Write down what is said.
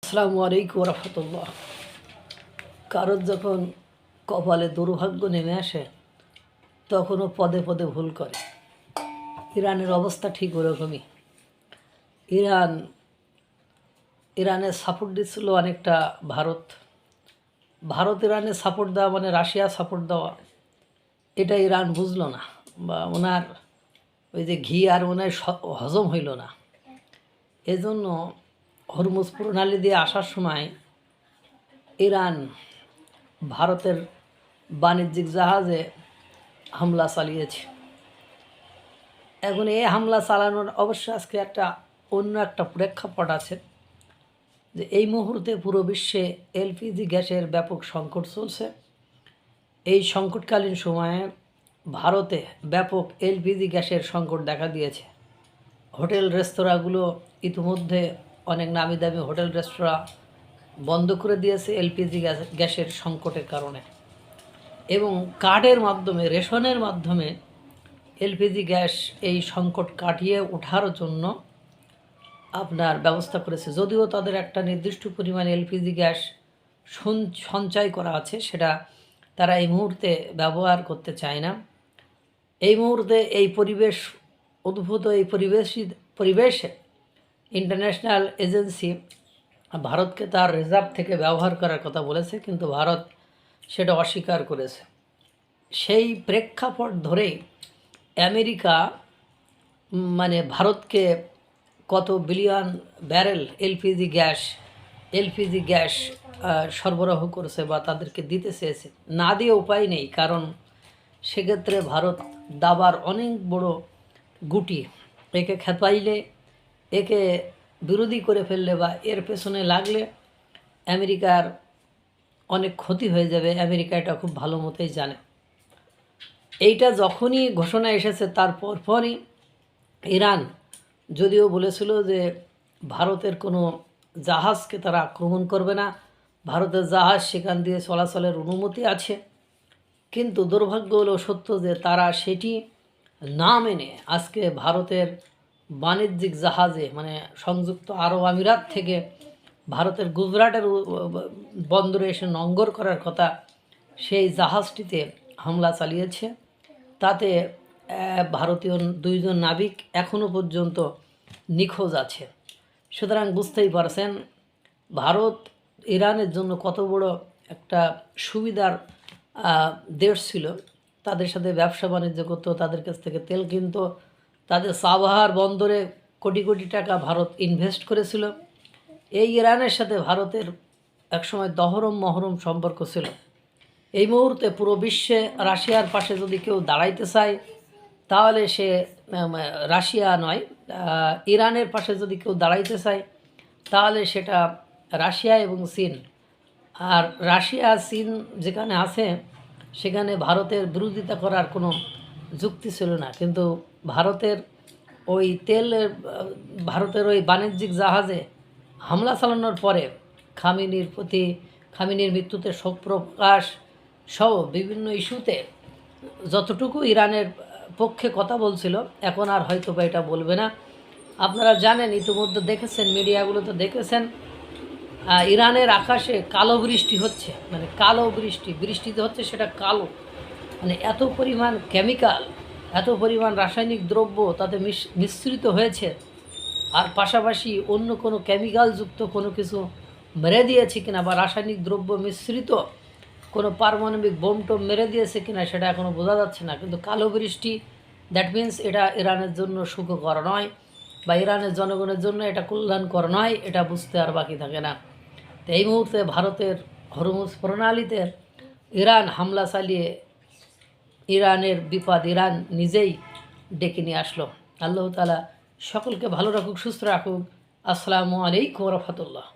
আসসালামু আলাইকুম রহমতুল্লাহ। কারোর যখন কপালে দুর্ভাগ্য নেমে আসে তখনও পদে পদে ভুল করে। ইরানের অবস্থা ঠিক ওরকমই। ইরানের সাপোর্ট দিচ্ছিল অনেকটা ভারত। ইরানের সাপোর্ট দেওয়া মানে রাশিয়া সাপোর্ট দেওয়া, এটা ইরান বুঝলো না, বা ওনার ওই যে ঘি আর ওনার হজম হইল না। এজন্য হরমুজ প্রণালী দিয়ে আসার সময় ইরান ভারতের বাণিজ্যিক জাহাজে হামলা চালিয়েছে। এখন এই হামলা চালানোর অবশ্য আজকে অন্য একটা প্রেক্ষাপট আছে, যে এই মুহূর্তে পুরো বিশ্বে এলপিজি গ্যাসের ব্যাপক সংকট চলছে। এই সংকটকালীন সময়ে ভারতে ব্যাপক এলপিজি গ্যাসের সংকট দেখা দিয়েছে। হোটেল রেস্তোরাঁগুলো ইতিমধ্যে অনেক নামি দামি হোটেল রেস্তোরাঁ বন্ধ করে দিয়েছে এলপিজি গ্যাসের সংকটের কারণে, এবং কার্ডের মাধ্যমে, রেশনের মাধ্যমে এলপিজি গ্যাস এই সংকট কাটিয়ে ওঠার জন্য আপনার ব্যবস্থা করেছে। যদিও তাদের একটা নির্দিষ্ট পরিমাণ এলপিজি গ্যাস সঞ্চয় করা আছে, সেটা তারা এই মুহূর্তে ব্যবহার করতে চায় না। এই মুহূর্তে এই পরিবেশ উদ্ভূত এই পরিবেশে ইন্টারন্যাশনাল এজেন্সি ভারতকে তার রিজার্ভ থেকে ব্যবহার করার কথা বলেছে, কিন্তু ভারত সেটা অস্বীকার করেছে। সেই প্রেক্ষাপট ধরেই আমেরিকা মানে ভারতকে কত বিলিয়ন ব্যারেল এলপিজি গ্যাস সরবরাহ করেছে বা তাদেরকে দিতে চেয়েছে। না দিয়ে উপায় নেই, কারণ সেক্ষেত্রে ভারত দাবার অনেক বড় গুটি। একে খেপাইলে, একে বিরোধী করে ফেললে বা এর পেছনে লাগলে আমেরিকার অনেক ক্ষতি হয়ে যাবে। আমেরিকা এটা খুব ভালো মতোই জানে। এইটা যখনই ঘোষণা এসেছে তার পরপরই ইরান যদিও বলেছিল যে ভারতের কোনো জাহাজকে তারা আক্রমণ করবে না, ভারতের জাহাজ সেখান দিয়ে চলাচলের অনুমতি আছে, কিন্তু দুর্ভাগ্য হলো সত্য যে তারা সেটি না মেনে আজকে ভারতের বাণিজ্যিক জাহাজে, মানে সংযুক্ত আরব আমিরাত থেকে ভারতের গুজরাটের বন্দরে এসে নোঙর করার কথা সেই জাহাজটিতে হামলা চালিয়েছে। তাতে ভারতীয় 2 জন নাবিক এখনও পর্যন্ত নিখোঁজ আছে। সুতরাং বুঝতেই পারছেন ভারত ইরানের জন্য কত বড় একটা সুবিধার দেশ ছিল। তাদের সাথে ব্যবসা বাণিজ্য করতো, তাদের কাছ থেকে তেল কিনতো, তাদের সাবাহার বন্দরে কোটি কোটি টাকা ভারত ইনভেস্ট করেছিল। এই ইরানের সাথে ভারতের একসময় দহরম মহরম সম্পর্ক ছিল। এই মুহূর্তে পুরো বিশ্বে রাশিয়ার পাশে যদি কেউ দাঁড়াইতে চায় তাহলে সে রাশিয়া নয়, ইরানের পাশে যদি কেউ দাঁড়াইতে চায় তাহলে সেটা রাশিয়া এবং চীন। আর রাশিয়া চীন যেখানে আছে সেখানে ভারতের বিরোধিতা করার কোনো যুক্তি ছিল না, কিন্তু ভারতের ওই বাণিজ্যিক জাহাজে হামলা চালানোর পরে খামিনির মৃত্যুতে শোক প্রকাশ সহ বিভিন্ন ইস্যুতে যতটুকু ইরানের পক্ষে কথা বলছিল, এখন আর হয়তো বা এটা বলবে না। আপনারা জানেন, ইতিমধ্যে দেখেছেন, মিডিয়াগুলোতে দেখেছেন, ইরানের আকাশে কালো বৃষ্টি হচ্ছে, মানে কালো বৃষ্টিতে হচ্ছে সেটা কালো, মানে এত পরিমাণ কেমিক্যাল, এত পরিমাণ রাসায়নিক দ্রব্য তাতে মিশ্রিত হয়েছে। আর পাশাপাশি অন্য কোনো কেমিক্যালযুক্ত কোনো কিছু মেরে দিয়েছে কিনা, বা রাসায়নিক দ্রব্য মিশ্রিত কোনো পারমাণবিক বোম টোম মেরে দিয়েছে কিনা সেটা এখনও বোঝা যাচ্ছে না। কিন্তু কালো বৃষ্টি, দ্যাট মিন্স এটা ইরানের জন্য সুখকর নয়, বা ইরানের জনগণের জন্য এটা কল্যাণকর নয়, এটা বুঝতে আর বাকি থাকে না। তো এই মুহূর্তে ভারতের হরমুজ প্রণালীতে ইরান হামলা চালিয়ে ইরানের বিপদ ইরান নিজেই ডেকে নিয়ে আসলো। আল্লাহ তাআলা সকলকে ভালো রাখুক, সুস্থ রাখুক। আসসালামু আলাইকুম রহমতুল্লাহ।